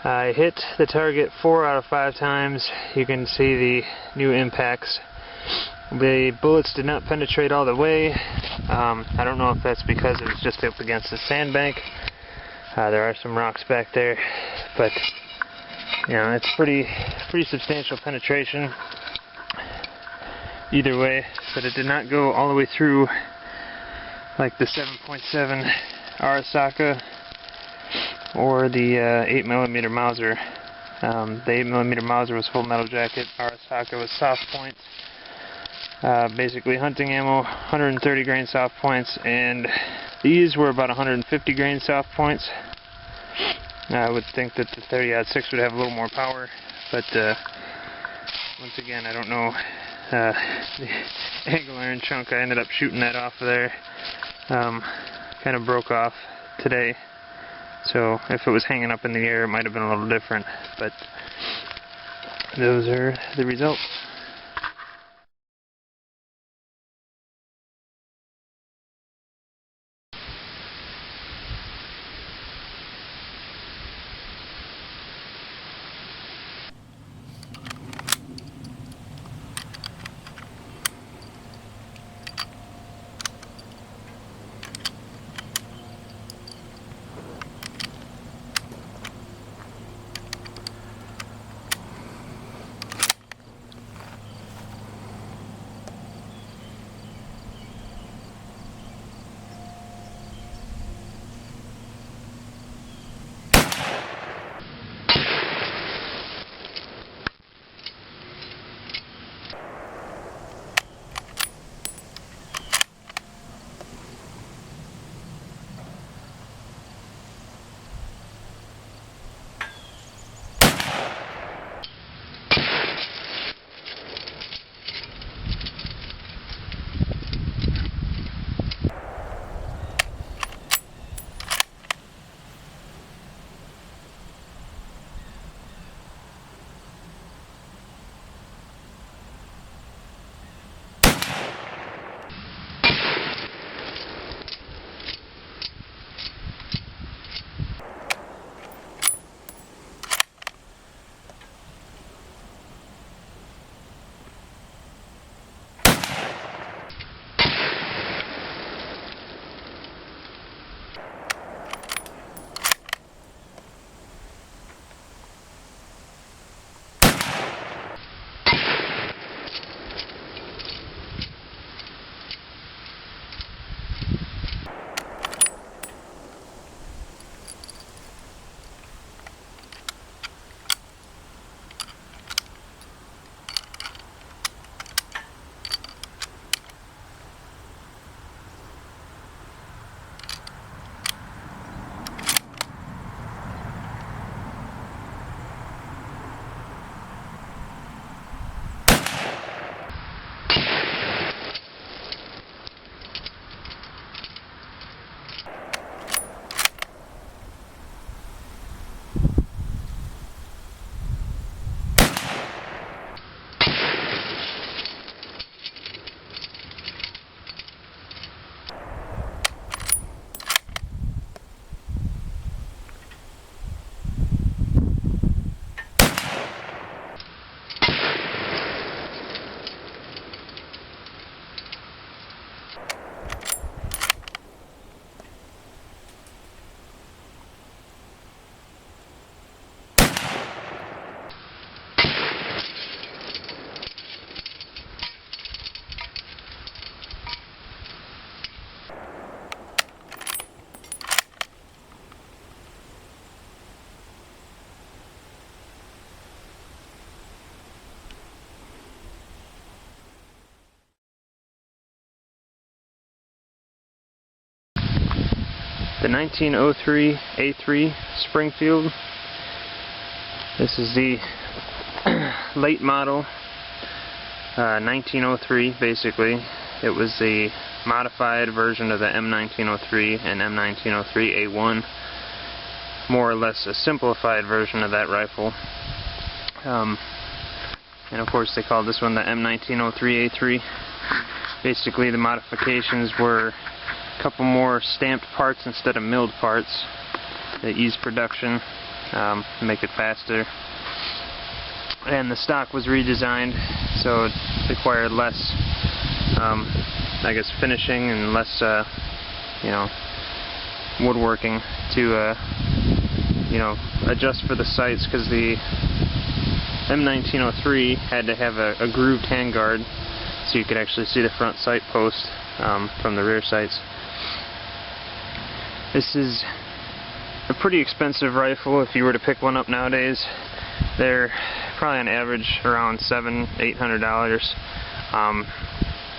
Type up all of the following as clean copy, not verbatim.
I hit the target 4 out of 5 times. You can see the new impacts. The bullets did not penetrate all the way. I don't know if that's because it was just up against the sandbank. There are some rocks back there, but you know, it's pretty substantial penetration either way. But it did not go all the way through like the 7.7 Arasaka or the 8mm Mauser. The 8mm Mauser was full metal jacket. Arasaka was soft points. Basically hunting ammo, 130 grain soft points, and these were about 150 grain soft points. I would think that the 30-06 would have a little more power, but once again, I don't know. The angle iron chunk, I ended up shooting that off of there. Kind of broke off today, so if it was hanging up in the air, it might have been a little different, but those are the results. The 1903 A3 Springfield. This is the late model 1903, basically. It was the modified version of the M1903 and M1903A1. More or less a simplified version of that rifle. And of course they called this one the M1903A3. Basically the modifications were a couple more stamped parts instead of milled parts that eased production. make it faster. And the stock was redesigned, so it required less, I guess, finishing and less, woodworking to, adjust for the sights, because the M1903 had to have a grooved handguard so you could actually see the front sight post from the rear sights. This is a pretty expensive rifle if you were to pick one up nowadays. They're probably on average around $700–800,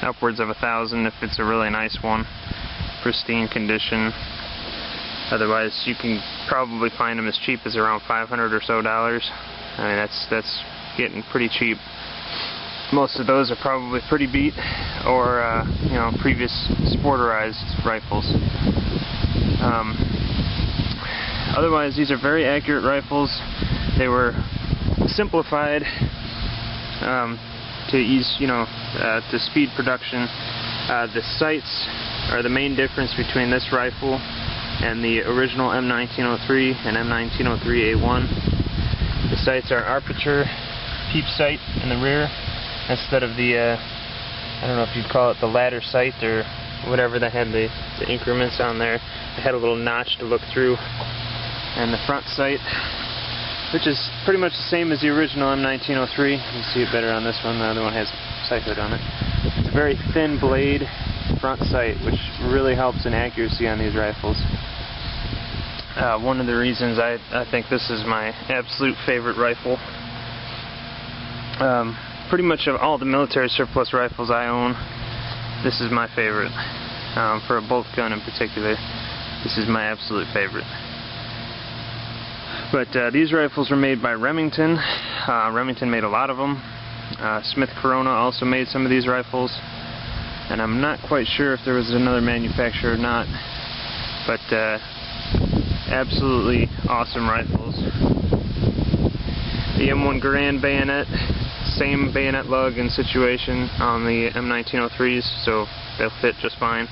upwards of $1,000 if it's a really nice one, pristine condition. Otherwise, you can probably find them as cheap as around $500 or so. I mean, that's getting pretty cheap. Most of those are probably pretty beat, or previous sporterized rifles. Otherwise, these are very accurate rifles. They were simplified to ease, to speed production. The sights are the main difference between this rifle and the original M1903 and M1903A1. The sights are aperture peep sight in the rear instead of the, I don't know if you'd call it the ladder sight or whatever that had the increments on there. It had a little notch to look through. And the front sight, which is pretty much the same as the original M1903. You can see it better on this one. The other one has a sight hood on it. It's a very thin blade front sight, which really helps in accuracy on these rifles. One of the reasons I think this is my absolute favorite rifle. Pretty much of all the military surplus rifles I own, this is my favorite. For a bolt gun in particular, this is my absolute favorite. But these rifles were made by Remington. Remington made a lot of them. Smith Corona also made some of these rifles. And I'm not quite sure if there was another manufacturer or not. But absolutely awesome rifles. The M1 Garand bayonet, same bayonet lug and situation on the M1903s, so they'll fit just fine.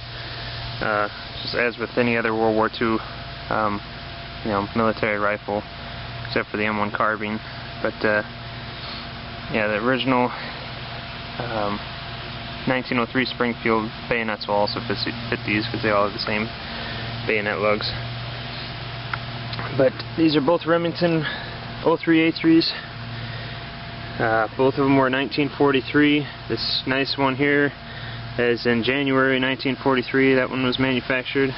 Just as with any other World War II military rifle, except for the M1 carbine. But yeah, the original 1903 Springfield bayonets will also fit these because they all have the same bayonet lugs. But these are both Remington 03A3s. Both of them were 1943. This nice one here is in January 1943. That one was manufactured.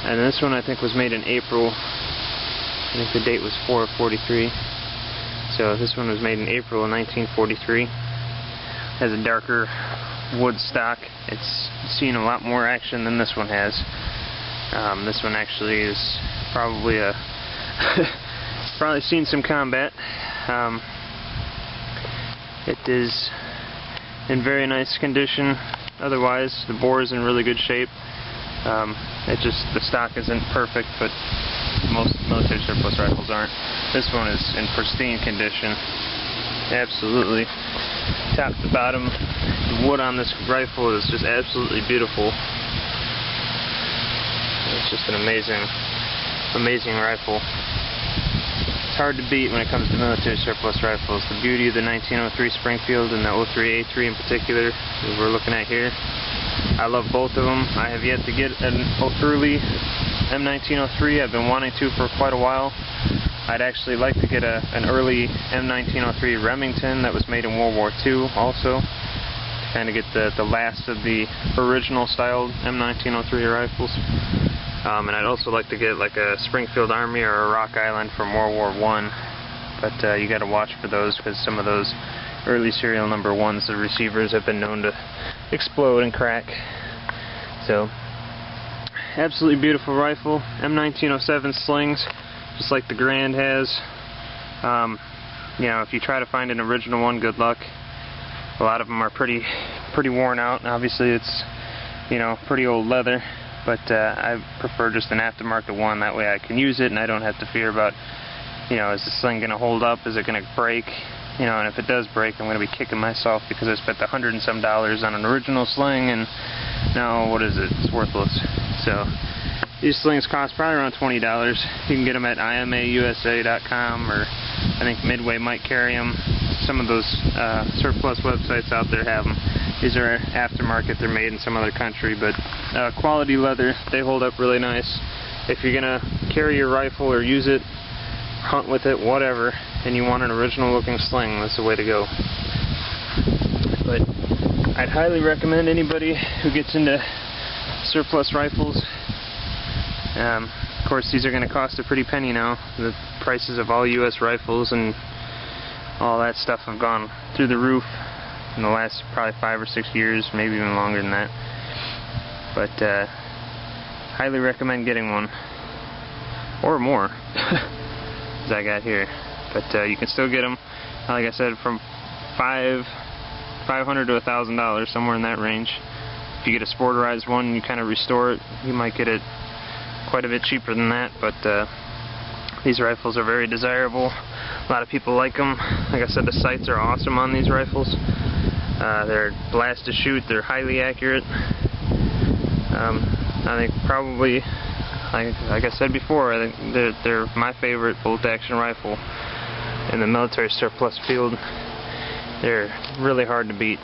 And this one I think was made in April. I think the date was 4/43. So this one was made in April of 1943. Has a darker wood stock. It's seen a lot more action than this one has. This one actually is probably probably seen some combat. It is in very nice condition. Otherwise, the bore is in really good shape. The stock isn't perfect, but most military surplus rifles aren't. This one is in pristine condition. Absolutely. Top to bottom, the wood on this rifle is just absolutely beautiful. It's just an amazing rifle. It's hard to beat when it comes to military surplus rifles. The beauty of the 1903 Springfield and the 03A3 in particular that we're looking at here. I love both of them. I have yet to get an early M1903. I've been wanting to for quite a while. I'd actually like to get an early M1903 Remington that was made in World War II also, to kind of get the last of the original styled M1903 rifles. And I'd also like to get like a Springfield Army or a Rock Island from World War I. But you got to watch for those, because some of those early serial number 1s, the receivers have been known to explode and crack. So, absolutely beautiful rifle. M1907 slings, just like the Garand has. If you try to find an original one, good luck. A lot of them are pretty worn out. Obviously, it's pretty old leather. But I prefer just an aftermarket one. That way I can use it and I don't have to fear about, is the sling going to hold up? Is it going to break? And if it does break, I'm going to be kicking myself because I spent $100 and some on an original sling, and now what is it? It's worthless. So These slings cost probably around $20. You can get them at imausa.com, or I think Midway might carry them. Some of those surplus websites out there have them. These are aftermarket, they're made in some other country, but quality leather, they hold up really nice. If you're going to carry your rifle or use it, hunt with it, whatever, and you want an original looking sling, that's the way to go. But I'd highly recommend anybody who gets into surplus rifles. Of course, these are going to cost a pretty penny now. The prices of all U.S. rifles and all that stuff have gone through the roof in the last probably 5 or 6 years, maybe even longer than that. But highly recommend getting one, or more, as I got here. But you can still get them, like I said, from $500 to $1,000, somewhere in that range. If you get a sporterized one and you kind of restore it, you might get it quite a bit cheaper than that. But these rifles are very desirable. A lot of people like them. Like I said, the sights are awesome on these rifles. They're blast to shoot. They're highly accurate. I think probably, like I said before, I think they're my favorite bolt-action rifle in the military surplus field. They're really hard to beat.